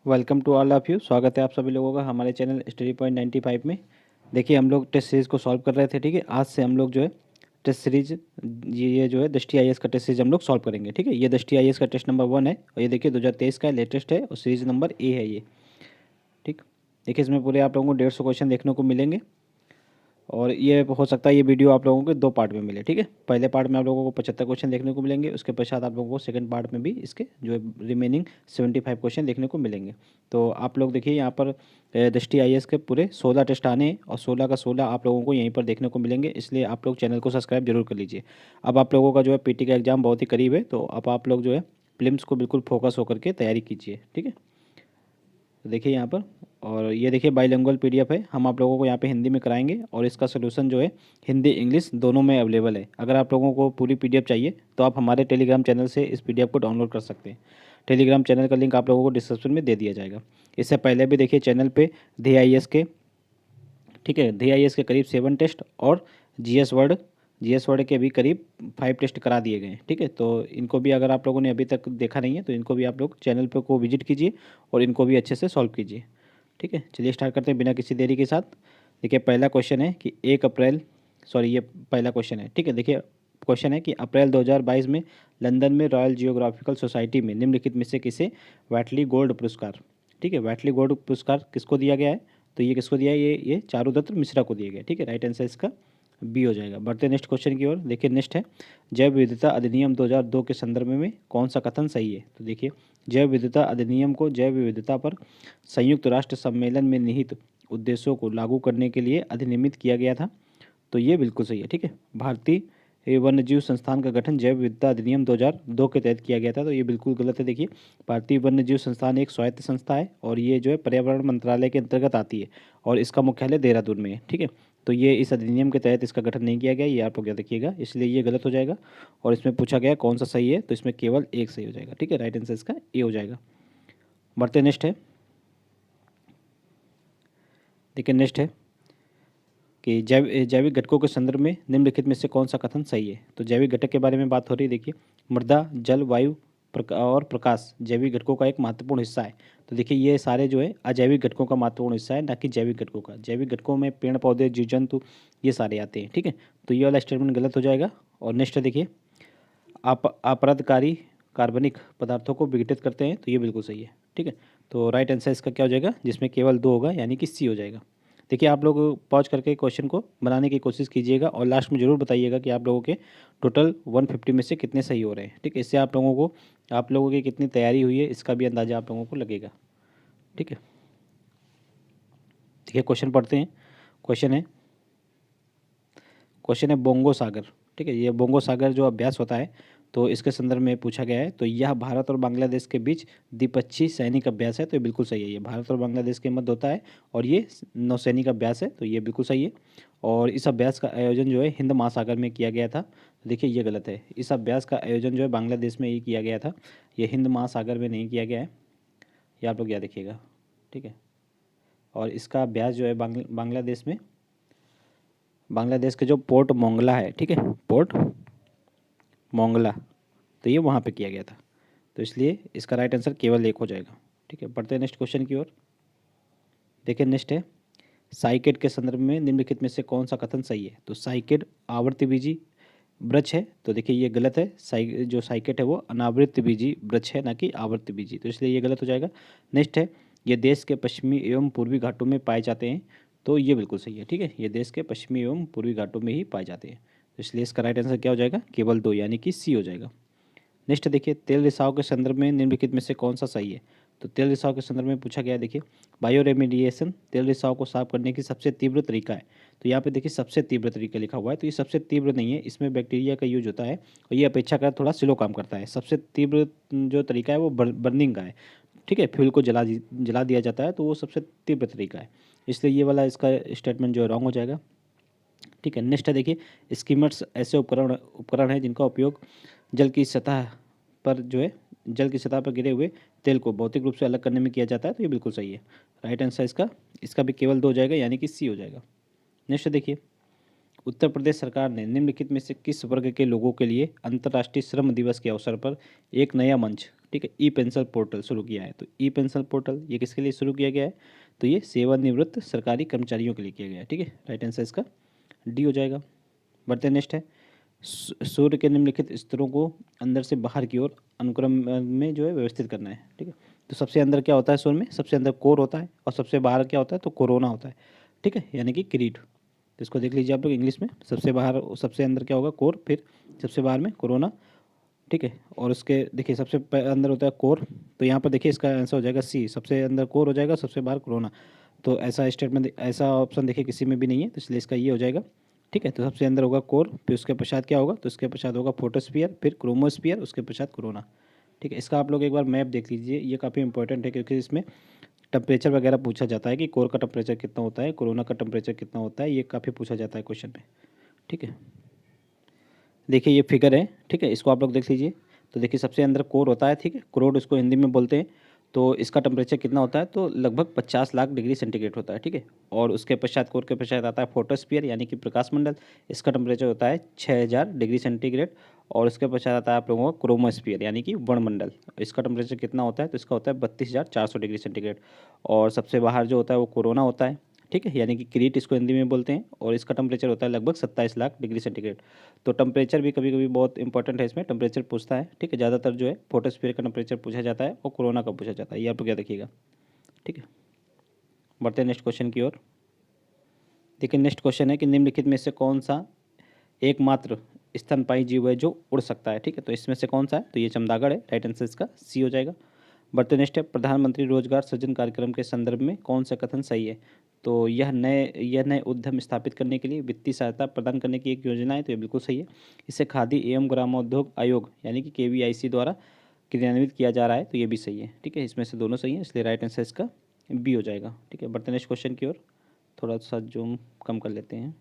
Welcome to all of you. स्वागत है आप सभी लोगों का हमारे चैनल स्टडी पॉइंट 95 में। देखिए हम लोग टेस्ट सीरीज़ को सॉल्व कर रहे थे, ठीक है। आज से हम लोग जो है टेस्ट सीरीज ये जो है दृष्टि आईएएस का टेस्ट सीरीज हम लोग सॉल्व करेंगे, ठीक है। ये दृष्टि आईएएस का टेस्ट नंबर 1 है और ये देखिए 2023 का लेटेस्ट है और सीरीज नंबर ए है ये, ठीक। देखिए इसमें पूरे आप लोगों को 150 क्वेश्चन देखने को मिलेंगे और ये हो सकता है ये वीडियो आप लोगों को 2 पार्ट में मिले, ठीक है। पहले पार्ट में आप लोगों को 75 क्वेश्चन देखने को मिलेंगे, उसके पश्चात आप लोगों को सेकंड पार्ट में भी इसके जो है रिमेनिंग 75 क्वेश्चन देखने को मिलेंगे। तो आप लोग देखिए यहाँ पर दृष्टि आईएएस के पूरे 16 टेस्ट आने हैं और 16 का 16 आप लोगों को यहीं पर देखने को मिलेंगे, इसलिए आप लोग चैनल को सब्सक्राइब जरूर कर लीजिए। अब आप लोगों का जो है पीटी का एग्ज़ाम बहुत ही करीब है, तो अब आप लोग जो है प्रीलिम्स को बिल्कुल फोकस होकर के तैयारी कीजिए, ठीक है। तो देखिए यहाँ पर, और ये देखिए बाइलिंगुअल पीडीएफ है, हम आप लोगों को यहाँ पे हिंदी में कराएंगे और इसका सोल्यूशन जो है हिंदी इंग्लिश दोनों में अवेलेबल है। अगर आप लोगों को पूरी पीडीएफ चाहिए तो आप हमारे टेलीग्राम चैनल से इस पीडीएफ को डाउनलोड कर सकते हैं। टेलीग्राम चैनल का लिंक आप लोगों को डिस्क्रिप्शन में दे दिया जाएगा। इससे पहले भी देखिए चैनल पर DIS के, ठीक है, DIS के करीब 7 टेस्ट और जीएस वर्ड के भी करीब 5 टेस्ट करा दिए गए हैं, ठीक है। तो इनको भी अगर आप लोगों ने अभी तक देखा नहीं है तो इनको भी आप लोग चैनल पे को विजिट कीजिए और इनको भी अच्छे से सॉल्व कीजिए, ठीक है। चलिए स्टार्ट करते हैं बिना किसी देरी के साथ। देखिए पहला क्वेश्चन है कि 1 अप्रैल, सॉरी ये पहला क्वेश्चन है, ठीक है। देखिए क्वेश्चन है कि अप्रैल 2022 में लंदन में रॉयल जियोग्राफिकल सोसाइटी में निम्नलिखित में से किसे वैटली गोल्ड पुरस्कार, ठीक है, वैटली गोल्ड पुरस्कार किसको दिया गया है? तो ये किसको दिया है? ये चारुदत्त मिश्रा को दिया गया, ठीक है। राइट आंसर इसका बी हो जाएगा। बढ़ते नेक्स्ट क्वेश्चन की ओर। देखिए नेक्स्ट है जैव विविधता अधिनियम 2002 के संदर्भ में कौन सा कथन सही है? तो देखिए जैव विविधता अधिनियम को जैव विविधता पर संयुक्त राष्ट्र सम्मेलन में निहित उद्देश्यों को लागू करने के लिए अधिनियमित किया गया था, तो ये बिल्कुल सही है, ठीक है। भारतीय वन्यजीव संस्थान का गठन जैव विविधता अधिनियम 2002 के तहत किया गया था, तो ये बिल्कुल गलत है। देखिए भारतीय वन्यजीव संस्थान एक स्वायत्त संस्था है और ये जो है पर्यावरण मंत्रालय के अंतर्गत आती है और इसका मुख्यालय देहरादून में है, ठीक है। तो ये इस अधिनियम के तहत इसका गठन नहीं किया गया, ये आप लोग याद रखिएगा, इसलिए ये गलत हो जाएगा। और इसमें पूछा गया कौन सा सही है, तो इसमें केवल एक सही हो जाएगा, ठीक है। राइट आंसर इसका ए हो जाएगा। बढ़ते नेक्स्ट है। देखिए नेक्स्ट है कि जैविक घटकों के संदर्भ में निम्नलिखित में से कौन सा कथन सही है? तो जैविक घटक के बारे में बात हो रही है। देखिए मृदा, जल, वायु और प्रकाश जैविक घटकों का एक महत्वपूर्ण हिस्सा है। तो देखिए ये सारे जो है अजैविक घटकों का महत्वपूर्ण हिस्सा है, ना कि जैविक घटकों का। जैविक घटकों में पेड़ पौधे, जीव जंतु ये सारे आते हैं, ठीक है। तो ये वाला स्टेटमेंट गलत हो जाएगा। और नेक्स्ट देखिए अपराधकारी कार्बनिक पदार्थों को विघटित करते हैं, तो ये बिल्कुल सही है, ठीक है। तो राइट आंसर इसका क्या हो जाएगा? जिसमें केवल 2 होगा, यानी कि सी हो जाएगा। देखिए आप लोग पॉज करके क्वेश्चन को बनाने की कोशिश कीजिएगा और लास्ट में ज़रूर बताइएगा कि आप लोगों के टोटल 150 में से कितने सही हो रहे हैं, ठीक है। इससे आप लोगों की कितनी तैयारी हुई है इसका भी अंदाज़ा आप लोगों को लगेगा, ठीक है। देखिए क्वेश्चन पढ़ते हैं। क्वेश्चन है बोंगो सागर, ठीक है। ये बोंगो सागर जो अभ्यास होता है तो इसके संदर्भ में पूछा गया है। तो यह भारत और बांग्लादेश के बीच द्विपक्षीय सैनिक अभ्यास है, तो ये बिल्कुल सही है। ये भारत और बांग्लादेश के मध्य होता है और ये नौसैनिक अभ्यास है, तो ये बिल्कुल सही है। और इस अभ्यास का आयोजन जो है हिंद महासागर में किया गया था, तो देखिए ये गलत है। इस अभ्यास का आयोजन जो है बांग्लादेश में ही किया गया था, ये हिंद महासागर में नहीं किया गया है, ये आप लोग याद रखिएगा, ठीक है। और इसका अभ्यास जो है बांग्लादेश के जो पोर्ट मोंगला है, ठीक है, पोर्ट मोंगला, तो ये वहाँ पे किया गया था, तो इसलिए इसका राइट आंसर केवल 1 हो जाएगा, ठीक है। बढ़ते हैं नेक्स्ट क्वेश्चन की ओर। देखिए नेक्स्ट है साइकेड के संदर्भ में निम्नलिखित में से कौन सा कथन सही है? तो साइकेड आवर्तबीजी वृक्ष है, तो देखिए ये गलत है। जो साइकेड है वो अनावृतबीजी वृक्ष है, ना कि आवर्तबीजी, तो इसलिए ये गलत हो जाएगा। नेक्स्ट है ये देश के पश्चिमी एवं पूर्वी घाटों में पाए जाते हैं, तो ये बिल्कुल सही है, ठीक है। ये देश के पश्चिमी एवं पूर्वी घाटों में ही पाए जाते हैं, तो इसलिए इसका राइट आंसर क्या हो जाएगा? केवल 2, यानी कि सी हो जाएगा। नेक्स्ट देखिए तेल रिसाव के संदर्भ में निम्नलिखित में से कौन सा सही है? तो तेल रिसाव के संदर्भ में पूछा गया है। देखिए बायो रेमिडिएशन तेल रिसाव को साफ करने की सबसे तीव्र तरीका है, तो यहाँ पे देखिए सबसे तीव्र तरीका लिखा हुआ है, तो ये सबसे तीव्र नहीं है, इसमें बैक्टीरिया का यूज होता है और ये अपेक्षाकृत थोड़ा स्लो काम करता है। सबसे तीव्र जो तरीका है वो बर्निंग का है, ठीक है, फ्यूल को जला दिया जाता है, तो वो सबसे तीव्र तरीका है, इसलिए ये वाला इसका स्टेटमेंट जो है रॉन्ग हो जाएगा, ठीक है। नेक्स्ट है देखिए स्कीमर्स ऐसे उपकरण है जिनका उपयोग जल की सतह पर गिरे हुए तेल को भौतिक रूप से अलग करने में किया जाता है, तो ये बिल्कुल सही है। राइट आंसर इसका भी केवल 2 हो जाएगा, यानी कि सी हो जाएगा। नेक्स्ट देखिए उत्तर प्रदेश सरकार ने निम्नलिखित में से किस वर्ग के लोगों के लिए अंतर्राष्ट्रीय श्रम दिवस के अवसर पर एक नया मंच ठीक है, ई पेंशन पोर्टल शुरू किया है। तो ई पेंशन पोर्टल ये किसके लिए शुरू किया गया है? तो ये सेवानिवृत्त सरकारी कर्मचारियों के लिए किया गया है। ठीक है, राइट आंसर इसका डी हो जाएगा। बढ़ते नेक्स्ट है, सूर्य के निम्नलिखित स्तरों को अंदर से बाहर की ओर अनुक्रम में जो है व्यवस्थित करना है। ठीक है, तो सबसे अंदर क्या होता है सूर्य में? सबसे अंदर कोर होता है, और सबसे बाहर क्या होता है? तो कोरोना होता है। ठीक है, यानी कि किरीट। तो इसको देख लीजिए आप लोग इंग्लिश में, सबसे बाहर सबसे अंदर क्या होगा? कोर, फिर सबसे बाहर में कोरोना। ठीक है, और उसके देखिए सबसे अंदर होता है कोर, तो यहाँ पर देखिए इसका आंसर हो जाएगा सी, सबसे अंदर कोर हो जाएगा, सबसे बाहर कोरोना। तो ऐसा स्टेटमेंट, ऐसा ऑप्शन देखिए किसी में भी नहीं है, तो इसलिए इसका ये हो जाएगा। ठीक है, तो सबसे अंदर होगा कोर, फिर उसके पश्चात क्या होगा? तो उसके पश्चात होगा फोटोस्फीयर, फिर क्रोमोस्फीयर, उसके पश्चात कोरोना। ठीक है, इसका आप लोग एक बार मैप देख लीजिए, ये काफ़ी इंपॉर्टेंट है क्योंकि इसमें टेम्परेचर वगैरह पूछा जाता है कि कोर का टेम्परेचर कितना होता है, कोरोना का टेम्परेचर कितना होता है, ये काफ़ी पूछा जाता है क्वेश्चन में। ठीक है, देखिए ये फिगर है। ठीक है, इसको आप लोग देख लीजिए। तो देखिए सबसे अंदर कोर होता है। ठीक है, क्रोड इसको हिंदी में बोलते हैं। तो इसका टेम्परेचर कितना होता है? तो लगभग 50 लाख डिग्री सेंटीग्रेड होता है। ठीक है, और उसके पश्चात कोर के पश्चात आता है फोटोस्फीयर यानी कि प्रकाश मंडल, इसका टेम्परेचर होता है 6000 डिग्री सेंटीग्रेड। और उसके पश्चात आता है आप लोगों का क्रोमोस्फीयर यानी कि वर्णमंडल, इसका टेम्परेचर कितना होता है? तो इसका होता है 32,400 डिग्री सेंटीग्रेड। और सबसे बाहर जो होता है वो कोरोना होता है। ठीक है, यानी कि क्रीट इसको हिंदी में बोलते हैं, और इसका टेम्परेचर होता है लगभग 27 लाख डिग्री सेंटीग्रेड। तो टेम्परेचर भी कभी कभी बहुत इंपॉर्टेंट है, इसमें टेम्परेचर पूछता है। ठीक है, ज़्यादातर जो है फोटोस्फीयर का टेम्परेचर पूछा जाता है और कोरोना का पूछा जाता है, ये आप क्या देखिएगा। ठीक है, बढ़ते हैं नेक्स्ट क्वेश्चन की ओर। देखिए नेक्स्ट क्वेश्चन है कि निम्नलिखित में से कौन सा एकमात्र स्तनपायी जीव है जो उड़ सकता है? ठीक है, तो इसमें से कौन सा है? तो ये चमगादड़ है, राइट आंसर इसका सी हो जाएगा। बढ़ते नेक्स्ट है, प्रधानमंत्री रोजगार सृजन कार्यक्रम के संदर्भ में कौन सा कथन सही है? तो यह नए उद्यम स्थापित करने के लिए वित्तीय सहायता प्रदान करने की एक योजना है, तो ये बिल्कुल सही है। इसे खादी एवं ग्रामोद्योग आयोग यानी कि KVIC द्वारा क्रियान्वित किया जा रहा है, तो ये भी सही है। ठीक है, इसमें से दोनों सही है, इसलिए राइट आंसर इसका बी हो जाएगा। ठीक है, बढ़ते नेक्स्ट क्वेश्चन की ओर, थोड़ा सा जूम कम कर लेते हैं।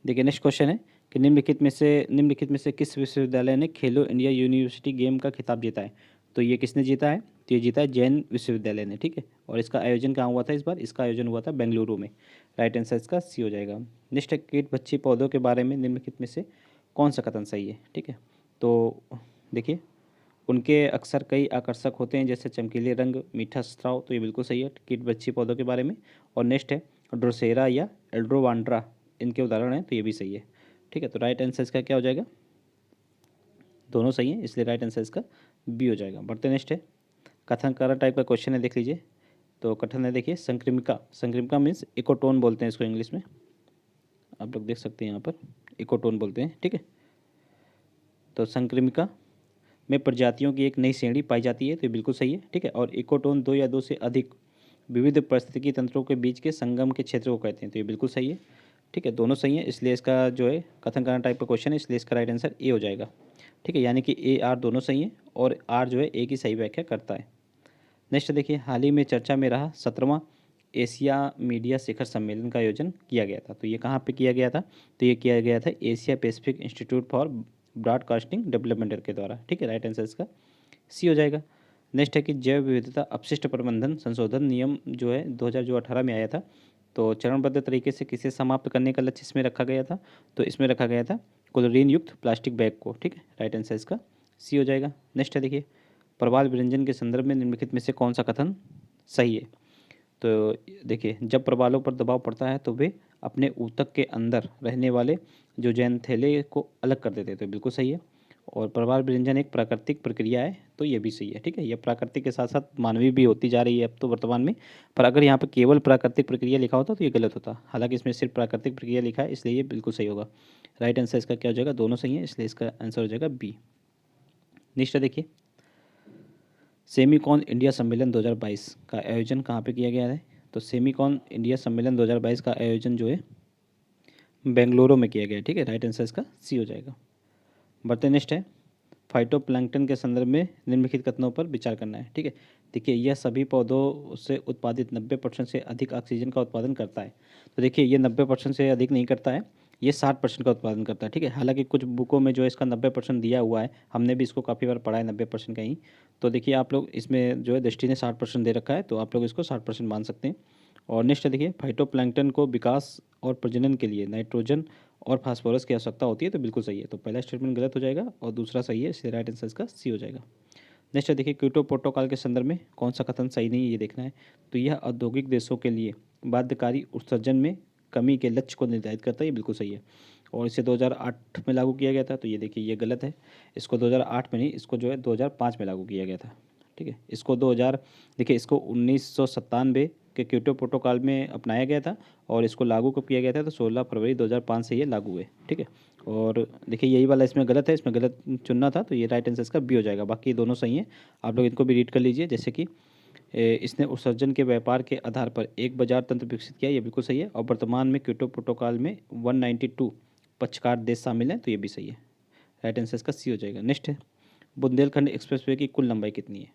देखिए नेक्स्ट क्वेश्चन है कि निम्नलिखित में से किस विश्वविद्यालय ने खेलो इंडिया यूनिवर्सिटी गेम का खिताब जीता है? तो ये किसने जीता है? तो ये जीता है जैन विश्वविद्यालय ने। ठीक है, और इसका आयोजन कहाँ हुआ था? इस बार इसका आयोजन हुआ था बेंगलुरु में, राइट आंसर इसका सी हो जाएगा। नेक्स्ट है, कीट भक्षी पौधों के बारे में निम्नलिखित में से कौन सा कथन सही है? ठीक है, तो देखिए उनके अक्सर कई आकर्षक होते हैं, जैसे चमकीले रंग, मीठा स्राव, तो ये बिल्कुल सही है कीट भक्षी पौधों के बारे में। और नेक्स्ट है ड्रोसेरा या एल्ड्रोवांड्रा, इनके उदाहरण हैं, तो ये भी सही है। ठीक है, तो राइट आंसर इसका क्या हो जाएगा? दोनों सही हैं, इसलिए राइट आंसर इसका बी हो जाएगा। बढ़ते नेक्स्ट है, कथन कारण टाइप का क्वेश्चन है, देख लीजिए। तो कथन है देखिए, संक्रामिका, संक्रामिका मीन्स इकोटोन बोलते हैं इसको इंग्लिश में, आप लोग देख सकते हैं यहाँ पर इकोटोन बोलते हैं। ठीक है, तो संक्रामिका में प्रजातियों की एक नई श्रेणी पाई जाती है, तो ये बिल्कुल सही है। ठीक है, और इकोटोन दो या दो से अधिक विविध पारिस्थितिकी तंत्रों के बीच के संगम के क्षेत्र को कहते हैं, तो ये बिल्कुल सही है। ठीक है, दोनों सही है, इसलिए इसका जो है कथन कारण टाइप का क्वेश्चन है, इसलिए इसका राइट आंसर ए हो जाएगा। ठीक है, यानी कि ए आर दोनों सही हैं, और आर जो है ए की सही व्याख्या करता है। नेक्स्ट देखिए, हाल ही में चर्चा में रहा 17वां एशिया मीडिया शिखर सम्मेलन का आयोजन किया गया था, तो ये कहाँ पे किया गया था? तो ये किया गया था Asia Pacific institute for broadcasting development के द्वारा। ठीक है, राइट आंसर इसका सी हो जाएगा। नेक्स्ट है कि जैव विविधता अपशिष्ट प्रबंधन संशोधन नियम जो है 2018 में आया था, तो चरणबद्ध तरीके से किसे समाप्त करने का लक्ष्य इसमें रखा गया था? तो इसमें रखा गया था क्लोरीन युक्त प्लास्टिक बैग को। ठीक है, राइट आंसर इसका सी हो जाएगा। नेक्स्ट है देखिए, प्रवाल विरंजन के संदर्भ में निम्नलिखित में से कौन सा कथन सही है? तो देखिए, जब प्रवालों पर दबाव पड़ता है तो वे अपने ऊतक के अंदर रहने वाले जो जैनथेले को अलग कर देते हैं, तो बिल्कुल सही है। और प्रवाल विरंजन एक प्राकृतिक प्रक्रिया है, तो ये भी सही है। ठीक है, यह प्राकृतिक के साथ साथ मानवीय भी होती जा रही है अब तो वर्तमान में, पर अगर यहाँ पर केवल प्राकृतिक प्रक्रिया लिखा होता तो ये गलत होता, हालांकि इसमें सिर्फ प्राकृतिक प्रक्रिया लिखा है, इसलिए ये बिल्कुल सही होगा। राइट आंसर इसका क्या हो जाएगा? दोनों सही है, इसलिए इसका आंसर हो जाएगा बी। नेक्स्ट देखिए, सेमीकॉन इंडिया सम्मेलन 2022 का आयोजन कहाँ पे किया गया है? तो सेमीकॉन इंडिया सम्मेलन 2022 का आयोजन जो है बेंगलुरु में किया गया है। ठीक है, राइट आंसर इसका सी हो जाएगा। बढ़ते नेक्स्ट है, फाइटोप्लैंक्टन के संदर्भ में निम्नलिखित कथनों पर विचार करना है। ठीक है, देखिए यह सभी पौधों से उत्पादित 90% से अधिक ऑक्सीजन का उत्पादन करता है। तो देखिए ये 90% से अधिक नहीं करता है, ये 60% का उत्पादन करता है। ठीक है, हालांकि कुछ बुकों में जो है इसका 90% दिया हुआ है, हमने भी इसको काफ़ी बार पढ़ा है 90% का ही। तो देखिए आप लोग इसमें जो है दृष्टि ने 60% दे रखा है, तो आप लोग इसको 60% मान सकते हैं। और नेक्स्ट देखिए, फाइटोप्लैंक्टन को विकास और प्रजनन के लिए नाइट्रोजन और फास्फोरस की आवश्यकता होती है, तो बिल्कुल सही है। तो पहला स्टेटमेंट गलत हो जाएगा और दूसरा सही है, इसलिए राइट आंसर इसका सी हो जाएगा। नेक्स्ट है देखिए, क्योटो प्रोटोकॉल के संदर्भ में कौन सा कथन सही नहीं है, ये देखना है। तो यह औद्योगिक देशों के लिए बाध्यकारी उत्सर्जन में कमी के लक्ष्य को निर्धारित करता है, ये बिल्कुल सही है। और इसे 2008 में लागू किया गया था, तो ये देखिए ये गलत है। इसको 2008 में नहीं, इसको जो है 2005 में लागू किया गया था। ठीक है, इसको 2000 देखिए इसको 1997 के क्योटो प्रोटोकॉल में अपनाया गया था और इसको लागू कब किया गया था, तो 16 फरवरी 2005 से ये लागू हुए। ठीक है, और देखिए यही वाला इसमें गलत है, इसमें गलत चुनना था, तो ये राइट आंसर इसका बी हो जाएगा। बाकी दोनों सही हैं, आप लोग इनको भी रीड कर लीजिए। जैसे कि इसने उत्सर्जन के व्यापार के आधार पर एक बाजार तंत्र विकसित किया, ये बिल्कुल सही है। और वर्तमान में क्योटो प्रोटोकॉल में 192 पक्षकार देश शामिल हैं, तो ये भी सही है। राइट आंसर इसका सी हो जाएगा। नेक्स्ट है, बुंदेलखंड एक्सप्रेसवे की कुल लंबाई कितनी है।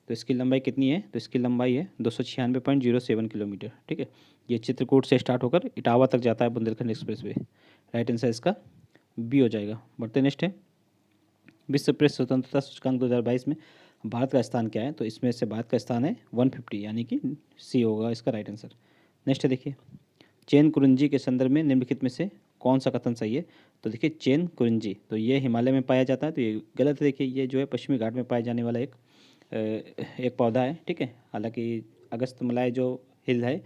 तो इसकी लंबाई कितनी है, तो इसकी लंबाई है 296.07 किलोमीटर। ठीक है, ये चित्रकूट से स्टार्ट होकर इटावा तक जाता है बुंदेलखंड एक्सप्रेसवे। राइट आंसर इसका बी हो जाएगा। बढ़ते नेक्स्ट है, विश्व प्रेस स्वतंत्रता सूचकांक 2022 में भारत का स्थान क्या है। तो इसमें से भारत का स्थान है 150, यानी कि सी होगा इसका राइट आंसर। नेक्स्ट है देखिए, चेन कुरुंजी के संदर्भ में निम्नलिखित में से कौन सा कथन सही है। तो देखिए चेन कुरुंजी, तो ये हिमालय में पाया जाता है, तो ये गलत है। देखिए ये जो है पश्चिमी घाट में पाया जाने वाला एक पौधा है। ठीक है, हालांकि अगस्तमलाई जो हिल है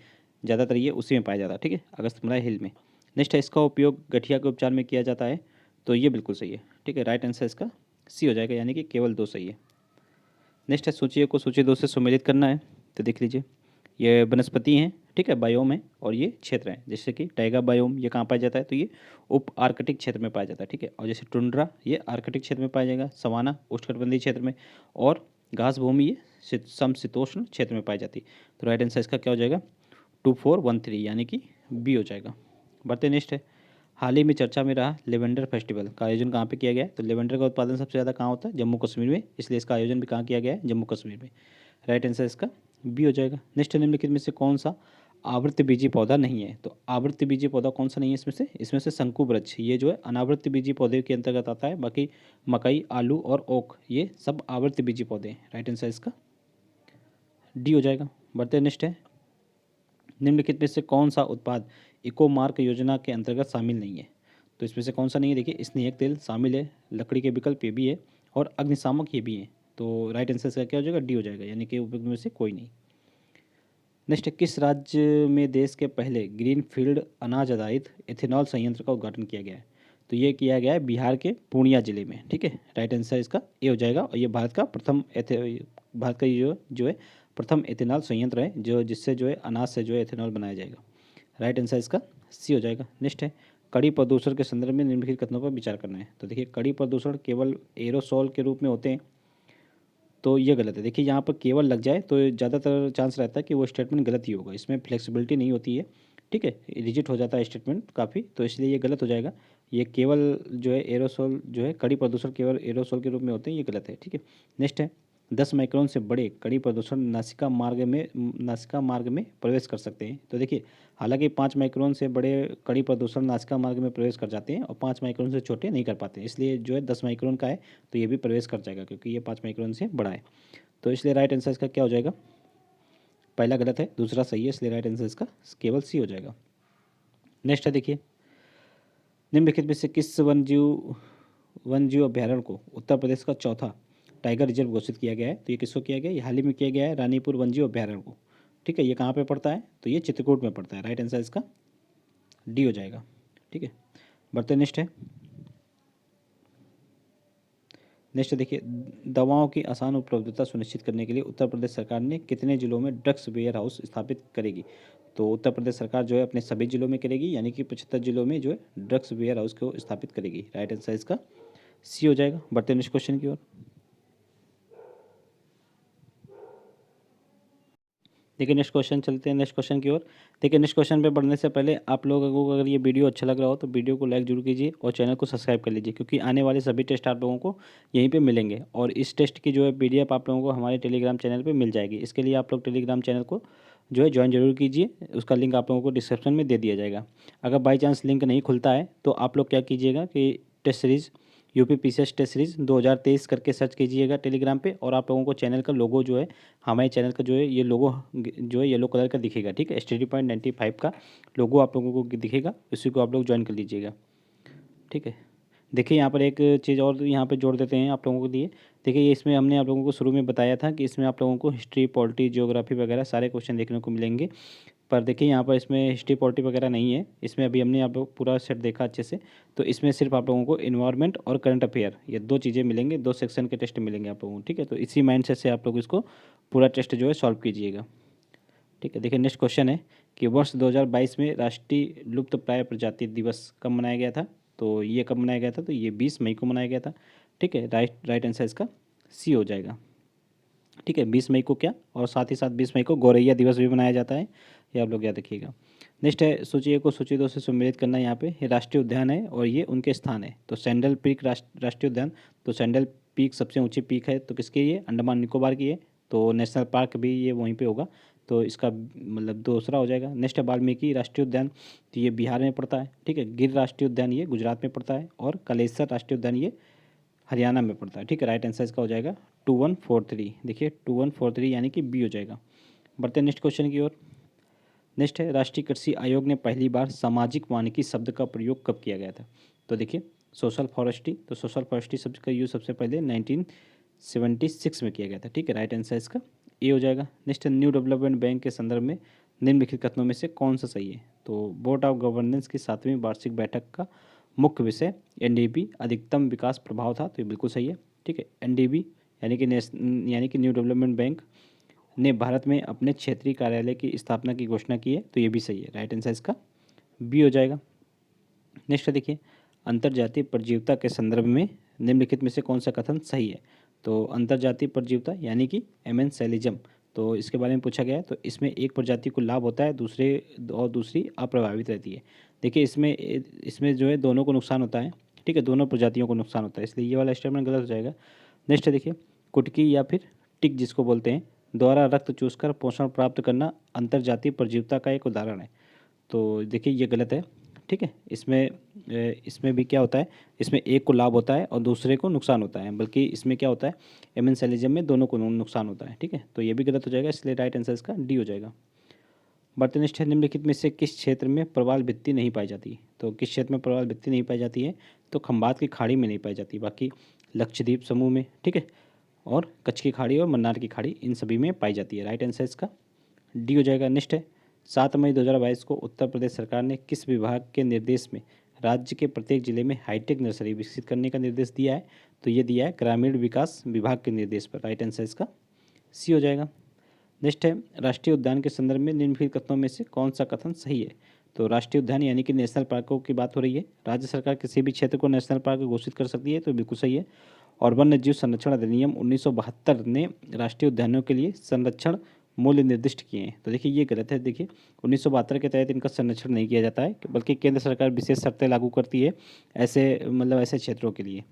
ज़्यादातर ये उसी में पाया जाता है। ठीक है, अगस्तमलाई हिल में। नेक्स्ट है, इसका उपयोग गठिया के उपचार में किया जाता है, तो ये बिल्कुल सही है। ठीक है, राइट आंसर इसका सी हो जाएगा, यानी कि केवल दो सही है। नेक्स्ट है, सूची को सूची दो से सम्मिलित करना है, तो देख लीजिए ये वनस्पति हैं। ठीक है, बायोम है और ये क्षेत्र हैं। जैसे कि टाइगा बायोम ये कहाँ पाया जाता है, तो ये उप आर्कटिक क्षेत्र में पाया जाता है। ठीक है, और जैसे टुंड्रा ये आर्कटिक क्षेत्र में पाया जाएगा, सवाना उष्णकटिबंधीय क्षेत्र में, और घास भूमि ये समशीतोष्ण क्षेत्र में पाई जाती है। तो राइट आंसर इसका क्या हो जाएगा, 2413, यानी कि बी हो जाएगा। बढ़ते नेक्स्ट है, हाल ही में चर्चा में रहा लेवेंडर फेस्टिवल का आयोजन कहाँ पे किया गया है। तो लेवेंडर का उत्पादन सबसे ज़्यादा कहाँ होता है, जम्मू कश्मीर में, इसलिए इसका आयोजन भी कहाँ किया गया है, जम्मू कश्मीर में। राइट आंसर इसका बी हो जाएगा। नेक्स्ट निम्नलिखित में से कौन सा आवृत्तिबीजी पौधा नहीं है। तो आवृत्तिबीजी पौधा कौन सा नहीं है इसमें से शंकु वृक्ष ये जो है अनावृत्तिबीजी पौधे के अंतर्गत आता है। बाकी मकई, आलू और ओक ये सब आवृत्तिबीजी पौधे हैं। राइट आंसर इसका डी हो जाएगा। बढ़ते हैं नेक्स्ट है, निम्नलिखित में से कौन सा उत्पाद इको मार्क योजना के अंतर्गत शामिल नहीं है। तो इसमें से कौन सा नहीं है, देखिए स्नेहक तेल शामिल है, लकड़ी के विकल्प ये भी है, और अग्निशामक ये भी है। तो राइट आंसर इसका क्या हो जाएगा, डी हो जाएगा, यानी कि उपयुक्त में से कोई नहीं। नेक्स्ट है, किस राज्य में देश के पहले ग्रीन फील्ड अनाज आधारित एथेनॉल संयंत्र का उद्घाटन किया गया है। तो ये किया गया है बिहार के पूर्णिया जिले में। ठीक है, राइट आंसर इसका ए हो जाएगा, और ये भारत का ये जो है प्रथम एथेनॉल संयंत्र है, जो जिससे जो है अनाज से जो है एथेनॉल बनाया जाएगा। राइट आंसर इसका सी हो जाएगा। नेक्स्ट है, कड़ी प्रदूषण के संदर्भ में निम्नलिखित कथनों पर विचार करना है। तो देखिए कड़ी प्रदूषण केवल एरोसोल के रूप में होते हैं, तो ये गलत है। देखिए यहाँ पर केवल लग जाए तो ज़्यादातर चांस रहता है कि वो स्टेटमेंट गलत ही होगा, इसमें फ्लेक्सिबिलिटी नहीं होती है। ठीक है, रिजिट हो जाता है स्टेटमेंट काफ़ी, तो इसलिए ये गलत हो जाएगा। ये केवल जो है एरोसोल जो है कड़ी प्रदूषण केवल एरोसोल के रूप में होते हैं, ये गलत है। ठीक है, नेक्स्ट है, 10 माइक्रोन से बड़े कड़ी प्रदूषण नासिका मार्ग में प्रवेश कर सकते हैं। तो देखिए हालांकि 5 माइक्रोन से बड़े कड़ी प्रदूषण नासिका मार्ग में प्रवेश कर जाते हैं और 5 माइक्रोन से छोटे नहीं कर पाते हैं, इसलिए जो है 10 माइक्रोन का है तो ये भी प्रवेश कर जाएगा, क्योंकि ये 5 माइक्रोन से बड़ा है। तो इसलिए राइट आंसर इसका क्या हो जाएगा, पहला गलत है, दूसरा सही है, इसलिए राइट आंसर इसका केवल सी हो जाएगा। नेक्स्ट है देखिए, निम्नलिखित में से किस वन्यजीव अभ्यारण्य को उत्तर प्रदेश का चौथा टाइगर रिजर्व घोषित किया गया है। तो ये किसको किया गया है, ये हाल ही में किया गया है रानीपुर वन्यजीव अभ्यारण्य को। ठीक है, ये कहाँ पे पड़ता है, तो ये चित्रकूट में पड़ता है। राइट आंसर इसका डी हो जाएगा। ठीक है, बढ़ते नेक्स्ट है, नेक्स्ट देखिए, दवाओं की आसान उपलब्धता सुनिश्चित करने के लिए उत्तर प्रदेश सरकार ने कितने जिलों में ड्रग्स वेयर हाउस स्थापित करेगी। तो उत्तर प्रदेश सरकार जो है अपने सभी जिलों में करेगी, यानी कि 75 जिलों में जो है ड्रग्स वेयर हाउस को स्थापित करेगी। राइट आंसर इसका सी हो जाएगा। बढ़ते नेक्स्ट क्वेश्चन की ओर। देखिए नेक्स्ट क्वेश्चन चलते हैं नेक्स्ट क्वेश्चन की ओर। देखिए नेक्स्ट क्वेश्चन पे बढ़ने से पहले आप लोगों को अगर ये वीडियो अच्छा लग रहा हो तो वीडियो को लाइक जरूर कीजिए और चैनल को सब्सक्राइब कर लीजिए, क्योंकि आने वाले सभी टेस्ट आप लोगों को यहीं पे मिलेंगे और इस टेस्ट की जो है PDF आप लोगों को हमारे टेलीग्राम चैनल पर मिल जाएगी। इसके लिए आप लोग टेलीग्राम चैनल को जो है ज्वाइन जरूर कीजिए, उसका लिंक आप लोगों को डिस्क्रिप्शन में दे दिया जाएगा। अगर बाई चांस लिंक नहीं खुलता है तो आप लोग क्या कीजिएगा कि test series UP PCS test series 2023 करके सर्च कीजिएगा टेलीग्राम पे, और आप लोगों को चैनल का लोगो जो है हमारे चैनल का जो है ये लोगो जो है येलो कलर का दिखेगा। ठीक है, STD.95 का लोगो आप लोगों को दिखेगा, उसी को आप लोग ज्वाइन कर लीजिएगा। ठीक है। देखिए यहाँ पर एक चीज़ और यहाँ पे जोड़ देते हैं आप लोगों के लिए। देखिए ये इसमें हमने आप लोगों को शुरू में बताया था कि इसमें आप लोगों को हिस्ट्री, पॉलिटी, ज्योग्राफी वगैरह सारे क्वेश्चन देखने को मिलेंगे। पर देखिए यहाँ पर इसमें हिस्ट्री, पॉलिटी वगैरह नहीं है। इसमें अभी हमने आप लोग पूरा सेट देखा अच्छे से, तो इसमें सिर्फ आप लोगों को इन्वायरमेंट और करंट अफेयर, ये दो चीज़ें मिलेंगे, दो सेक्शन के टेस्ट मिलेंगे आप लोगों को। ठीक है, तो इसी माइंडसेट से आप लोग इसको पूरा टेस्ट जो है सॉल्व कीजिएगा। ठीक है, देखिए नेक्स्ट क्वेश्चन है कि वर्ष 2022 में राष्ट्रीय लुप्तप्राय प्रजाति दिवस कब मनाया गया था। तो ये कब मनाया गया था, तो ये 20 मई को मनाया गया था। ठीक है, राइट आंसर इसका सी हो जाएगा। ठीक है, 20 मई को क्या, और साथ ही साथ 20 मई को गौरैया दिवस भी मनाया जाता है, ये आप लोग याद रखिएगा। नेक्स्ट है सूची ए को सूची 2 से सम्मिलित करना। यहाँ पे ये राष्ट्रीय उद्यान है और ये उनके स्थान है। तो सैंडल पीक राष्ट्रीय उद्यान, तो सैंडल पीक सबसे ऊंची पीक है, तो किसकी ये, अंडमान निकोबार की है। तो नेशनल पार्क भी ये वहीं पे होगा, तो इसका मतलब दूसरा हो जाएगा। नेक्स्ट है वाल्मीकि राष्ट्रीय उद्यान, तो ये बिहार में पड़ता है। ठीक है, गिर राष्ट्रीय उद्यान ये गुजरात में पड़ता है, और कलेसर राष्ट्रीय उद्यान ये हरियाणा में पड़ता है। ठीक है, राइट आंसर इसका हो जाएगा 2143। देखिए 2143 यानी कि बी हो जाएगा। बढ़ते हैं नेक्स्ट क्वेश्चन की ओर। नेक्स्ट है राष्ट्रीय कृषि आयोग ने पहली बार सामाजिक वानिकी शब्द का प्रयोग कब किया गया था। तो देखिए सोशल फॉरेस्ट्री, तो सोशल फॉरेस्ट्री शब्द का यूज सबसे पहले 1976 में किया गया था। ठीक है, राइट आंसर इसका ए हो जाएगा। नेक्स्ट है न्यू डेवलपमेंट बैंक के संदर्भ में निम्नलिखित कथनों में से कौन सा सही है। तो बोर्ड ऑफ गवर्नेंस की 7वीं वार्षिक बैठक का मुख्य विषय एनडीबी अधिकतम विकास प्रभाव था, तो ये बिल्कुल सही है। ठीक है, एनडीबी यानी कि न्यू डेवलपमेंट बैंक ने भारत में अपने क्षेत्रीय कार्यालय की स्थापना की घोषणा की है, तो ये भी सही है। राइट आंसर इसका बी हो जाएगा। नेक्स्ट देखिए अंतर्जातीय परजीविता के संदर्भ में निम्नलिखित में से कौन सा कथन सही है। तो अंतर्जातीय परजीविता यानी कि एमेंसेलिज्म, तो इसके बारे में पूछा गया है। तो इसमें एक प्रजाति को लाभ होता है, दूसरी अप्रभावित रहती है। देखिए इसमें जो है दोनों को नुकसान होता है। ठीक है, दोनों प्रजातियों को नुकसान होता है, इसलिए ये वाला स्टेटमेंट गलत हो जाएगा। नेक्स्ट देखिए कुटकी या फिर टिक जिसको बोलते हैं, द्वारा रक्त चूसकर पोषण प्राप्त करना अंतर्जातीय परजीविता का एक उदाहरण है। तो देखिए ये गलत है। ठीक है, इसमें भी क्या होता है, इसमें एक को लाभ होता है और दूसरे को नुकसान होता है, बल्कि इसमें क्या होता है, एमेंसेलिज्म में दोनों को नुकसान होता है। ठीक है, तो ये भी गलत हो जाएगा, इसलिए राइट आंसर इसका डी हो जाएगा। बढ़ते नेक्स्ट है निम्नलिखित में से किस क्षेत्र में प्रवाल भित्ति नहीं पाई जाती। तो किस क्षेत्र में प्रवाल भित्ति नहीं पाई जाती है, तो खंबात की खाड़ी में नहीं पाई जाती, बाकी लक्षद्वीप समूह में, ठीक है, और कच्छ की खाड़ी और मन्नार की खाड़ी, इन सभी में पाई जाती है। राइट आंसर इसका डी हो जाएगा। नेक्स्ट है 7 मई 2022 को उत्तर प्रदेश सरकार ने किस विभाग के निर्देश में राज्य के प्रत्येक जिले में हाईटेक नर्सरी विकसित करने का निर्देश दिया है। तो ये दिया है ग्रामीण विकास विभाग के निर्देश पर। राइट आंसर इसका सी हो जाएगा। नेक्स्ट है राष्ट्रीय उद्यान के संदर्भ में निम्नलिखित कथनों में से कौन सा कथन सही है। तो राष्ट्रीय उद्यान यानी कि नेशनल पार्कों की बात हो रही है। राज्य सरकार किसी भी क्षेत्र को नेशनल पार्क घोषित कर सकती है, तो बिल्कुल सही है। और वन्य जीव संरक्षण अधिनियम 1972 ने राष्ट्रीय उद्यानों के लिए संरक्षण मूल्य निर्दिष्ट किए हैं। तो देखिए ये गलत है। देखिए 1972 के तहत इनका संरक्षण नहीं किया जाता है, बल्कि केंद्र सरकार विशेष शर्तें लागू करती है ऐसे क्षेत्रों के लिए।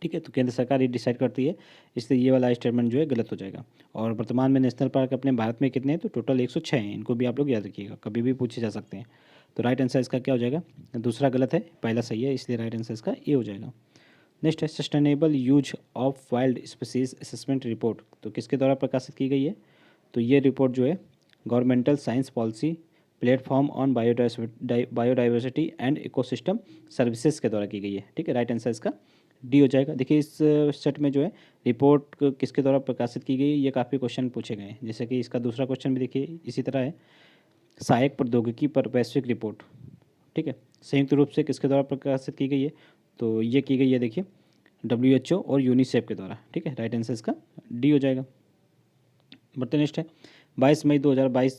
ठीक है, तो केंद्र सरकार ये डिसाइड करती है, इसलिए ये वाला स्टेटमेंट जो है गलत हो जाएगा। और वर्तमान में नेशनल पार्क अपने भारत में कितने हैं, तो टोटल 106 हैं। इनको भी आप लोग याद रखिएगा, कभी भी पूछे जा सकते हैं। तो राइट आंसर इसका क्या हो जाएगा, दूसरा गलत है, पहला सही है, इसलिए राइट आंसर इसका ए हो जाएगा। नेक्स्ट है sustainable use of wild species assessment report, तो किसके द्वारा प्रकाशित की गई है। तो ये रिपोर्ट जो है governmental science policy platform on biodiversity and ecosystem services के द्वारा की गई है। ठीक है, राइट आंसर इसका डी हो जाएगा। देखिए इस सेट में जो है रिपोर्ट किसके द्वारा प्रकाशित की गई, ये काफ़ी क्वेश्चन पूछे गए हैं। जैसे कि इसका दूसरा क्वेश्चन भी देखिए इसी तरह है, सहायक प्रौद्योगिकी पर वैश्विक रिपोर्ट, ठीक है, संयुक्त रूप से किसके द्वारा प्रकाशित की गई है। तो ये की गई है देखिए WHO और यूनिसेफ के द्वारा। ठीक है, राइट आंसर इसका डी हो जाएगा। बढ़ते नेक्स्ट है 22 मई 2022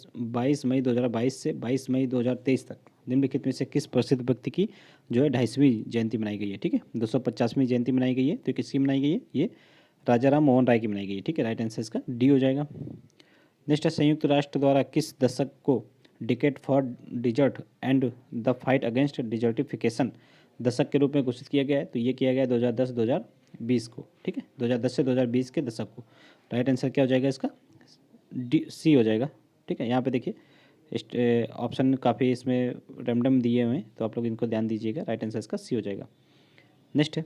से 22 मई 2023 तक निम्नलिखित में से किस प्रसिद्ध व्यक्ति की जो है 250वीं जयंती मनाई गई है। ठीक है, 250वीं जयंती मनाई गई है, तो किसकी मनाई गई है, ये राजा राम मोहन राय की मनाई गई है। ठीक है, राइट आंसर इसका डी हो जाएगा। नेक्स्ट है संयुक्त राष्ट्र द्वारा किस दशक को decade for desert and the fight against desertification दशक के रूप में घोषित किया गया है। तो ये किया गया 2010-2020 को। ठीक है, 2010 से 2020 के दशक को। राइट आंसर क्या हो जाएगा इसका, डी सी हो जाएगा। ठीक है, यहाँ पे देखिए ऑप्शन काफ़ी इसमें रैंडम दिए हुए हैं, तो आप लोग इनको ध्यान दीजिएगा। राइट आंसर इसका सी हो जाएगा। नेक्स्ट है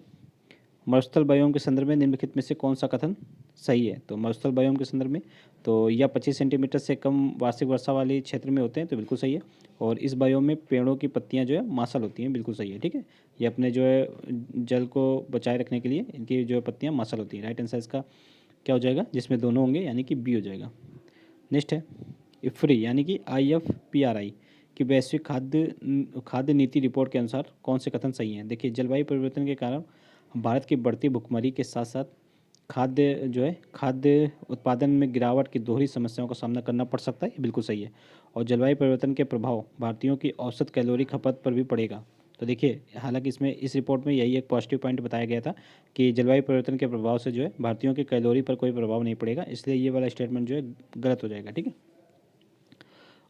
मरुस्थल बायोम के संदर्भ में निम्नलिखित में से कौन सा कथन सही है। तो मरुस्थल बायोम के संदर्भ में तो या 25 सेंटीमीटर से कम वार्षिक वर्षा वाले क्षेत्र में होते हैं, तो बिल्कुल सही है। और इस बायोम में पेड़ों की पत्तियां जो है मांसल होती हैं, बिल्कुल सही है, ठीक है। ये अपने जो है जल को बचाए रखने के लिए इनकी जो है पत्तियां मांसल होती हैं। राइट आंसर इसका क्या हो जाएगा, जिसमें दोनों होंगे, यानी कि बी हो जाएगा। नेक्स्ट है इफ्री यानी कि IFPRI की वैश्विक खाद्य नीति रिपोर्ट के अनुसार कौन से कथन सही हैं। देखिए, जलवायु परिवर्तन के कारण भारत की बढ़ती भुखमरी के साथ साथ खाद्य उत्पादन में गिरावट की दोहरी समस्याओं का सामना करना पड़ सकता है, ये बिल्कुल सही है। और जलवायु परिवर्तन के प्रभाव भारतीयों की औसत कैलोरी खपत पर भी पड़ेगा। तो देखिए, हालांकि इस रिपोर्ट में यही एक पॉजिटिव पॉइंट बताया गया था कि जलवायु परिवर्तन के प्रभाव से जो है भारतीयों की कैलोरी पर कोई प्रभाव नहीं पड़ेगा, इसलिए ये वाला स्टेटमेंट जो है गलत हो जाएगा, ठीक है।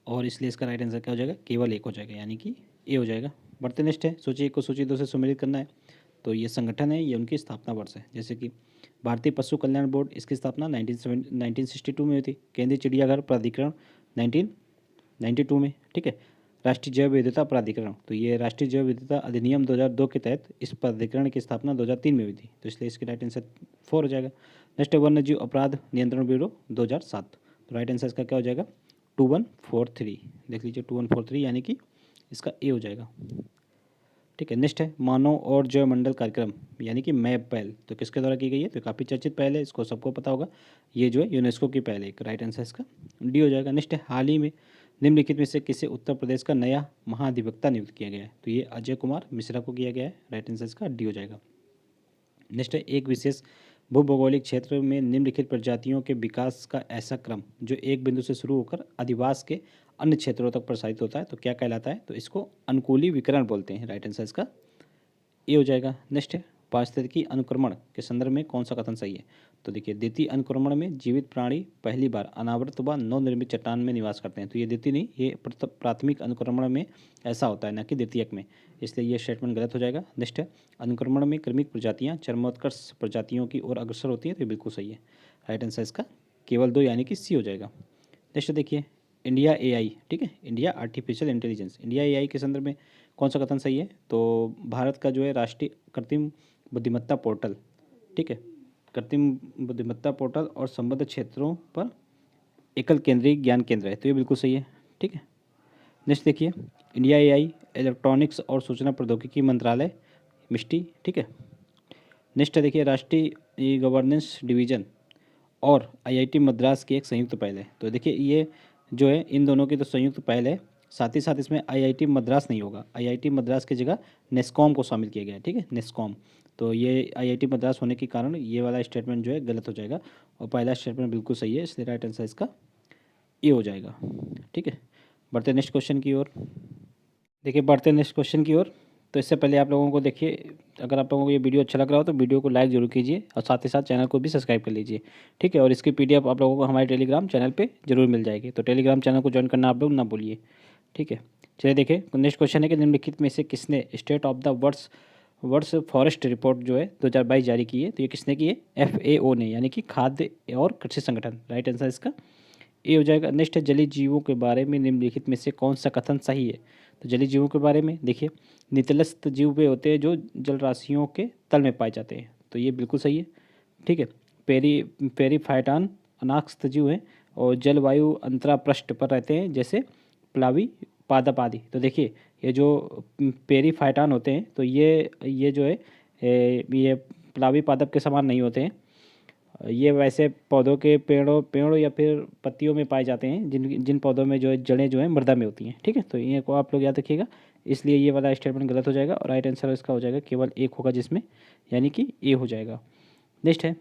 और इसलिए इसका राइट आंसर क्या हो जाएगा, केवल एक हो जाएगा, यानी कि ए हो जाएगा। बढ़ते नेक्स्ट है, सूची 1 को सूची 2 से सम्मिलित करना है। तो ये संगठन है, ये उनकी स्थापना वर्ष है। जैसे कि भारतीय पशु कल्याण बोर्ड, इसकी स्थापना 1962 में हुई थी। केंद्रीय चिड़ियाघर प्राधिकरण 1992 में, ठीक है। राष्ट्रीय जैव विविधता प्राधिकरण, तो ये राष्ट्रीय जैव विविधता अधिनियम 2002 के तहत इस प्राधिकरण की स्थापना 2003 में हुई थी। तो इसलिए इसकी राइट आंसर 4 हो जाएगा। नेक्स्ट है वन्य जीव अपराध नियंत्रण ब्यूरो 2007। तो राइट आंसर इसका क्या हो जाएगा, 2143। देख लीजिए 2143, यानी कि इसका ए हो जाएगा, ठीक है। नेक्स्ट है मानव और जैवमंडल कार्यक्रम यानी कि मैप पहल, तो किसके द्वारा की गई है, तो काफ़ी चर्चित पहल है, इसको सबको पता होगा। ये जो है यूनेस्को की पहल है। एक राइट आंसर इसका डी हो जाएगा। नेक्स्ट है हाल ही में निम्नलिखित में से किसे उत्तर प्रदेश का नया महाधिवक्ता नियुक्त किया गया है, तो ये अजय कुमार मिश्रा को किया गया है। राइट आंसर इसका डी हो जाएगा। नेक्स्ट है एक विशेष भूभौगोलिक क्षेत्र में निम्नलिखित प्रजातियों के विकास का ऐसा क्रम जो एक बिंदु से शुरू होकर अधिवास के अन्य क्षेत्रों तक प्रसारित होता है, तो क्या कहलाता है, तो इसको अनुकूली विकरण बोलते हैं। राइट आंसर इसका ए हो जाएगा। नेक्स्ट है पारिस्थितिकी अनुक्रमण के संदर्भ में कौन सा कथन सही है, तो देखिए द्वितीय अनुक्रमण में जीवित प्राणी पहली बार अनावृत व नवनिर्मित चट्टान में निवास करते हैं। तो ये द्वितीय नहीं, ये प्राथमिक अनुक्रमण में ऐसा होता है, न कि द्वितीयक में, इसलिए ये स्टेटमेंट गलत हो जाएगा। नेक्स्ट है अनुक्रमण में क्रमिक प्रजातियाँ चरमोत्कर्ष प्रजातियों की ओर अग्रसर होती हैं, तो ये बिल्कुल सही है। राइट आंसर इसका केवल 2 यानी कि सी हो जाएगा। नेक्स्ट देखिए इंडिया AI, ठीक है, India artificial intelligence, India AI के संदर्भ में कौन सा कथन सही है, तो भारत का जो है राष्ट्रीय कृत्रिम बुद्धिमत्ता पोर्टल, ठीक है, कृत्रिम बुद्धिमत्ता पोर्टल और संबद्ध क्षेत्रों पर एकल केंद्रीय ज्ञान केंद्र है, तो ये बिल्कुल सही है, ठीक है। नेक्स्ट देखिए इंडिया AI इलेक्ट्रॉनिक्स और सूचना प्रौद्योगिकी मंत्रालय मिस्टी, ठीक है। नेक्स्ट देखिए राष्ट्रीय गवर्नेंस डिवीजन और IIT मद्रास की एक संयुक्त पहल है। तो देखिए ये जो है इन दोनों की तो संयुक्त पहल है, साथ ही साथ इसमें IIT मद्रास नहीं होगा, IIT मद्रास की जगह नेस्कॉम को शामिल किया गया है, ठीक है, नेस्कॉम। तो ये IIT मद्रास होने के कारण ये वाला स्टेटमेंट जो है गलत हो जाएगा, और पहला स्टेटमेंट बिल्कुल सही है, इसलिए राइट आंसर इसका ए हो जाएगा, ठीक है। बढ़ते नेक्स्ट क्वेश्चन की ओर। देखिए बढ़ते नेक्स्ट क्वेश्चन की ओर, तो इससे पहले आप लोगों को देखिए, अगर आप लोगों को ये वीडियो अच्छा लग रहा हो तो वीडियो को लाइक जरूर कीजिए और साथ ही साथ चैनल को भी सब्सक्राइब कर लीजिए, ठीक है। और इसकी PDF आप लोगों को हमारे टेलीग्राम चैनल पे जरूर मिल जाएगी, तो टेलीग्राम चैनल को ज्वाइन करना आप लोग ना भूलिए, ठीक है। चलिए देखिए नेक्स्ट क्वेश्चन है कि निम्नलिखित में से किसने state of the words forest report जो है 2022 जारी की है, तो ये किसने की है, FAO ने, यानी कि खाद्य और कृषि संगठन। राइट आंसर इसका ए हो जाएगा। नेक्स्ट है जलीय जीवों के बारे में निम्नलिखित में से कौन सा कथन सही है, तो जलीय जीवों के बारे में देखिए नितलस्थ जीव वे होते हैं जो जल राशियों के तल में पाए जाते हैं, तो ये बिल्कुल सही है, ठीक है। पेरीफाइटान अनाक्ष्त जीव हैं और जलवायु अंतरापृष्ठ पर रहते हैं, जैसे प्लावी पादप आदि। तो देखिए ये जो पेरीफाइटान होते हैं, तो ये जो है ये प्लावी पादप के समान नहीं होते हैं, ये वैसे पौधों के पेड़ों या फिर पत्तियों में पाए जाते हैं जिन पौधों में जो है जड़ें जो है मृदा में होती हैं, ठीक है। तो ये को आप लोग याद रखिएगा, इसलिए ये वाला स्टेटमेंट गलत हो जाएगा और राइट आंसर इसका हो जाएगा केवल एक होगा, जिसमें यानी कि ए हो जाएगा। नेक्स्ट है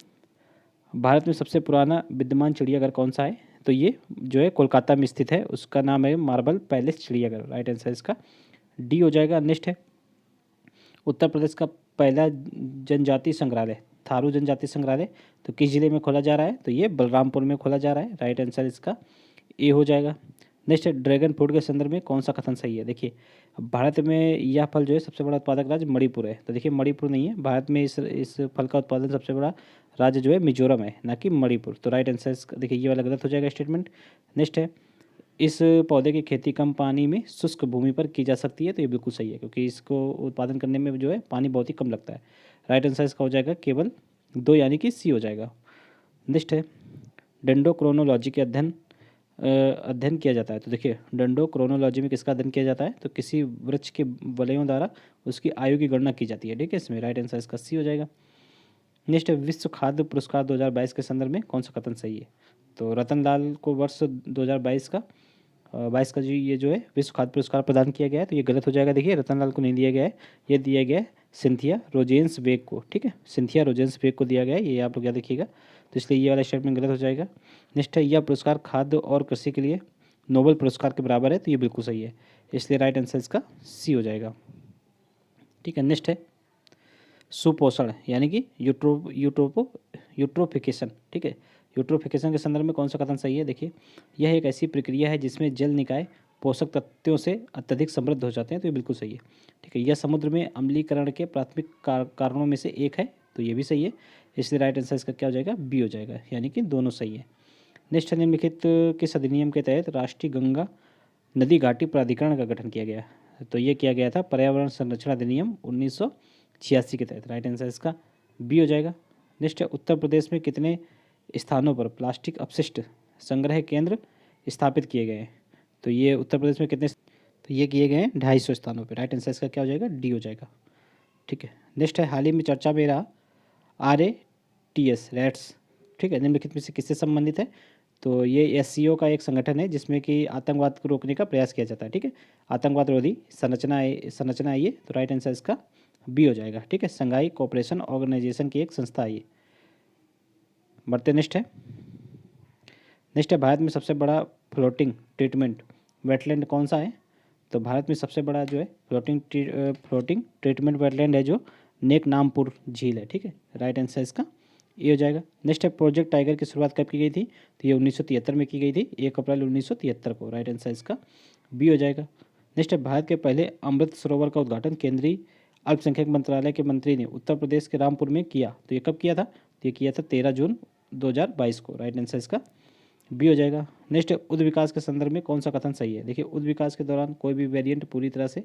भारत में सबसे पुराना विद्यमान चिड़ियाघर कौन सा है, तो ये जो है कोलकाता में स्थित है, उसका नाम है मार्बल पैलेस चिड़ियाघर। राइट आंसर इसका डी हो जाएगा। नेक्स्ट है उत्तर प्रदेश का पहला जनजाति संग्रहालय, थारू जनजाति संग्रहालय, तो किस जिले में खोला जा रहा है, तो ये बलरामपुर में खोला जा रहा है। राइट आंसर इसका ए हो जाएगा। नेक्स्ट है ड्रैगन फ्रूट के संदर्भ में कौन सा कथन सही है, देखिए भारत में यह फल जो है सबसे बड़ा उत्पादक राज्य मणिपुर है, तो देखिए मणिपुर नहीं है, भारत में इस फल का उत्पादन सबसे बड़ा राज्य जो है मिजोरम है, ना कि मणिपुर। तो राइट आंसर देखिए ये वाला गलत हो जाएगा स्टेटमेंट। नेक्स्ट है इस पौधे की खेती कम पानी में शुष्क भूमि पर की जा सकती है, तो ये बिल्कुल सही है, क्योंकि इसको उत्पादन करने में जो है पानी बहुत ही कम लगता है। राइट आंसर इसका हो जाएगा केवल 2 यानी कि सी हो जाएगा। नेक्स्ट है डेंड्रोक्रोनोलॉजी के अध्ययन किया जाता है। तो देखिए डेंड्रोक्रोनोलॉजी में किसका अध्ययन किया जाता है, तो किसी वृक्ष के वलयों द्वारा उसकी आयु की गणना की जाती है। ठीक है, इसमें राइट आंसर इसका सी हो जाएगा। नेक्स्ट है विश्व खाद्य पुरस्कार 2022 के संदर्भ में कौन सा कथन सही है। तो रतन लाल को वर्ष 2022 का 22 का जी ये जो है विश्व खाद्य पुरस्कार प्रदान किया गया है, तो ये गलत हो जाएगा। देखिए रतन लाल को नहीं दिया गया है, ये दिया गया है सिंथिया रोजेंस बेक को। ठीक है, सिंथिया रोजेंस बेक को दिया गया है, ये आप लोग याद रखिएगा। तो इसलिए ये वाला स्टेटमेंट गलत हो जाएगा। नेक्स्ट है यह पुरस्कार खाद्य और कृषि के लिए नोबेल पुरस्कार के बराबर है, तो ये बिल्कुल सही है, इसलिए राइट आंसर इसका सी हो जाएगा। ठीक है, नेक्स्ट है सुपोषण यानी कि यूट्रोफिकेशन। ठीक है, यूट्रोफिकेशन के संदर्भ में कौन सा कथन सही है। देखिए यह एक ऐसी प्रक्रिया है जिसमें जल निकाय पोषक तत्वों से अत्यधिक समृद्ध हो जाते हैं, तो ये बिल्कुल सही है। ठीक है, यह समुद्र में अम्लीकरण के प्राथमिक कारणों में से एक है, तो ये भी सही है, इसलिए राइट आंसर इसका क्या हो जाएगा, बी हो जाएगा, यानी कि दोनों सही है। नेक्स्ट निम्नलिखित किस अधिनियम के तहत राष्ट्रीय गंगा नदी घाटी प्राधिकरण का गठन किया गया। तो ये किया गया था पर्यावरण संरक्षण अधिनियम 1986 के तहत, राइट आंसर इसका बी हो जाएगा। नेक्स्ट है उत्तर प्रदेश में कितने स्थानों पर प्लास्टिक अपशिष्ट संग्रह केंद्र स्थापित किए गए हैं। तो ये उत्तर प्रदेश में कितने, तो ये किए गए हैं 250 स्थानों पर, राइट आंसर इसका क्या हो जाएगा, डी हो जाएगा। ठीक है, नेक्स्ट है हाल ही में चर्चा में रहा RATS रैट्स। ठीक है, निम्नलिखित में से किससे संबंधित है। तो ये SCO का एक संगठन है जिसमें कि आतंकवाद को रोकने का प्रयास किया जाता है। ठीक है, आतंकवाद रोधी संरचना है ये, तो राइट आंसर इसका बी हो जाएगा। ठीक है, संघाई कोऑपरेशन ऑर्गेनाइजेशन की एक संस्था है ये। बढ़ते नेक्स्ट है भारत में सबसे बड़ा फ्लोटिंग ट्रीटमेंट वेटलैंड कौन सा है। तो भारत में सबसे बड़ा जो है फ्लोटिंग ट्रीटमेंट वेटलैंड है जो नेक नामपुर झील है। ठीक है, राइट आंसर इसका ये हो जाएगा। नेक्स्ट है प्रोजेक्ट टाइगर की शुरुआत कब की गई थी। तो ये 1973 में की गई थी, 1 अप्रैल 1973 को, राइट आंसर इसका बी हो जाएगा। नेक्स्ट है भारत के पहले अमृत सरोवर का उद्घाटन केंद्रीय अल्पसंख्यक मंत्रालय के मंत्री ने उत्तर प्रदेश के रामपुर में किया। तो ये कब किया था, तो ये किया था 13 जून 2022 को, राइट आंसर इसका बी हो जाएगा। नेक्स्ट है उद्ध विकास के संदर्भ में कौन सा कथन सही है। देखिए उद्ध विकास के दौरान कोई भी वेरिएंट पूरी तरह से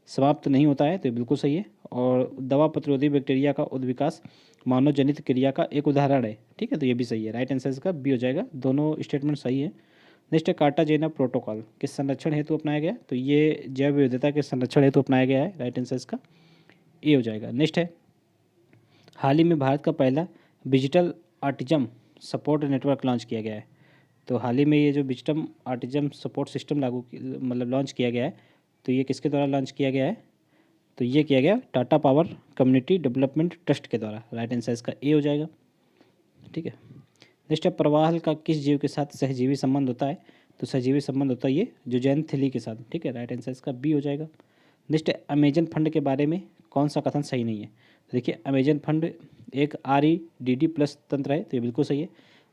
समाप्त नहीं होता है, तो ये बिल्कुल सही है। और दवा प्रतिरोधी बैक्टीरिया का उद्ध विकास मानव जनित क्रिया का एक उदाहरण है। ठीक है, तो ये भी सही है, राइट आंसर इसका बी हो जाएगा, दोनों स्टेटमेंट सही है। नेक्स्ट है कार्टाजेना प्रोटोकॉल किस संरक्षण हेतु अपनाया गया। तो ये जैव विविधता के संरक्षण हेतु अपनाया गया है, राइट आंसर इसका ए हो जाएगा। नेक्स्ट है हाल ही में भारत का पहला digital autism support network launch किया गया है। तो हाल ही में ये जो digital autism support system launch किया गया है, तो ये किसके द्वारा लॉन्च किया गया है। तो ये किया गया Tata power community development trust के द्वारा, राइट आंसर इसका ए हो जाएगा। ठीक है, नेक्स्ट है प्रवाल का किस जीव के साथ सहजीवी संबंध होता है। तो सहजीवी संबंध होता है ये जुजैनथिली के साथ। ठीक है, राइट आंसर इसका बी हो जाएगा। नेक्स्ट है अमेजन फंड के बारे में कौन सा कथन सही नहीं है। तो देखिए अमेजन फंड एक REDD+ तंत्र है, तो ये बिल्कुल सही है।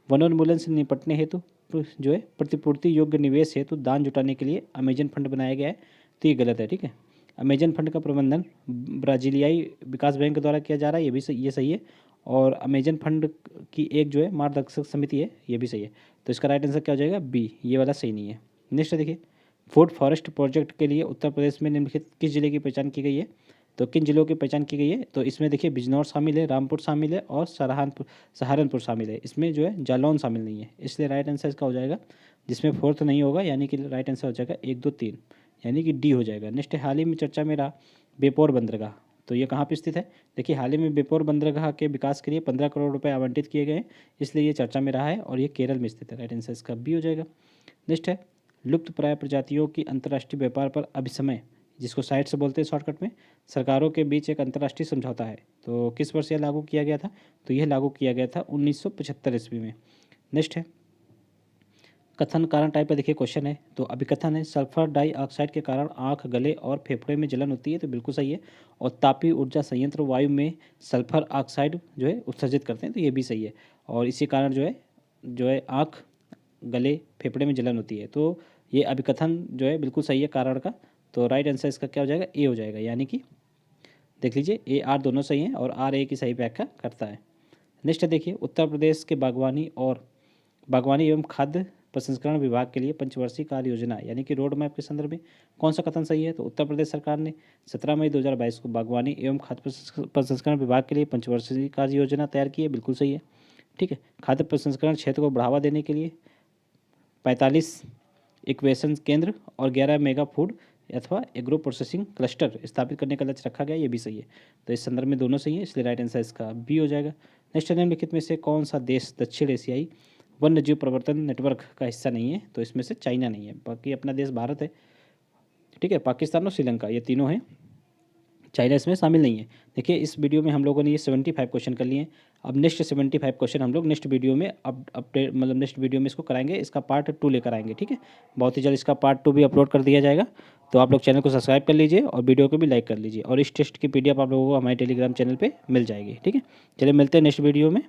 वनोन्मूलन से निपटने हेतु जो है प्रतिपूर्ति योग्य निवेश हेतु दान जुटाने के लिए अमेजन फंड बनाया गया है, तो ये गलत है। ठीक है, अमेजन फंड का प्रबंधन ब्राजीलियाई विकास बैंक द्वारा किया जा रहा है, ये सही है। और अमेजन फंड की एक जो है मार्गदर्शक समिति है, ये भी सही है। तो इसका राइट आंसर क्या हो जाएगा, बी, ये वाला सही नहीं है। नेक्स्ट देखिए फूड फॉरेस्ट प्रोजेक्ट के लिए उत्तर प्रदेश में निम्नलिखित किस जिले की पहचान की गई है। तो किन जिलों की पहचान की गई है। तो इसमें देखिए बिजनौर शामिल है, रामपुर शामिल है और सहारनपुर शामिल है। इसमें जो है जालौन शामिल नहीं है, इसलिए राइट आंसर इसका हो जाएगा, जिसमें फोर्थ नहीं होगा, यानी कि राइट आंसर हो जाएगा 1 2 3, यानी कि डी हो जाएगा। नेक्स्ट हाल ही में चर्चा में रहा बेपोर बंदरगाह। तो ये कहाँ पे स्थित है। देखिए हाल ही में बेपोर बंदरगाह के विकास के लिए 15 करोड़ रुपए आवंटित किए गए हैं, इसलिए ये चर्चा में रहा है और ये केरल में स्थित है, राइट आंसर इसका बी हो जाएगा। नेक्स्ट है लुप्त प्राय प्रजातियों की अंतर्राष्ट्रीय व्यापार पर अभिसमय, जिसको साइट से बोलते हैं शॉर्टकट में, सरकारों के बीच एक अंतर्राष्ट्रीय समझौता है। तो किस वर्ष यह लागू किया गया था। तो यह लागू किया गया था 1975 ईस्वी में। नेक्स्ट है कथन कारण टाइप का देखिए क्वेश्चन है। तो अभिकथन है सल्फर डाइऑक्साइड के कारण आंख, गले और फेफड़े में जलन होती है, तो बिल्कुल सही है। और तापीय ऊर्जा संयंत्र वायु में सल्फर ऑक्साइड जो है उत्सर्जित करते हैं, तो ये भी सही है। और इसी कारण जो है आँख, गले, फेफड़े में जलन होती है। तो ये अभिकथन जो है बिल्कुल सही है कारण का, तो राइट आंसर इसका क्या हो जाएगा, ए हो जाएगा। यानी कि देख लीजिए ए आर दोनों सही हैं और आर ए की सही व्याख्या करता है। नेक्स्ट देखिए उत्तर प्रदेश के बागवानी एवं खाद्य प्रसंस्करण विभाग के लिए पंचवर्षीय कार्य योजना यानी कि रोड मैप के संदर्भ में कौन सा कथन सही है। तो उत्तर प्रदेश सरकार ने 17 मई 2022 को बागवानी एवं खाद्य प्रसंस्करण विभाग के लिए पंचवर्षीय कार्य योजना तैयार की है, बिल्कुल सही है। ठीक है। खाद्य प्रसंस्करण क्षेत्र को बढ़ावा देने के लिए 45 इक्वेशन केंद्र और 11 मेगा फूड अथवा एग्रो प्रोसेसिंग क्लस्टर स्थापित करने का लक्ष्य रखा गया, ये भी सही है। तो इस संदर्भ में दोनों सही है, इसलिए राइट आंसर इसका बी हो जाएगा। नेक्स्ट, निम्नलिखित में से कौन सा देश दक्षिण एशियाई वन्य जीव प्रवर्तन नेटवर्क का हिस्सा नहीं है? तो इसमें से चाइना नहीं है, बाकी अपना देश भारत है, ठीक है, पाकिस्तान और श्रीलंका ये तीनों हैं, चाइना इसमें शामिल नहीं है। देखिए इस वीडियो में हम लोगों ने ये 75 क्वेश्चन कर लिए हैं। अब नेक्स्ट 75 क्वेश्चन हम लोग नेक्स्ट वीडियो में अपडेट मतलब नेक्स्ट वीडियो में इसको कराएंगे, इसका पार्ट 2 लेकर आएंगे, ठीक है। बहुत ही जल्द इसका पार्ट 2 भी अपलोड कर दिया जाएगा। तो आप लोग चैनल को सब्सक्राइब कर लीजिए और वीडियो को भी लाइक कर लीजिए, और इस टेस्ट की PDF आप लोगों को हमारे टेलीग्राम चैनल पर मिल जाएगी, ठीक है। चलिए मिलते हैं नेक्स्ट वीडियो में।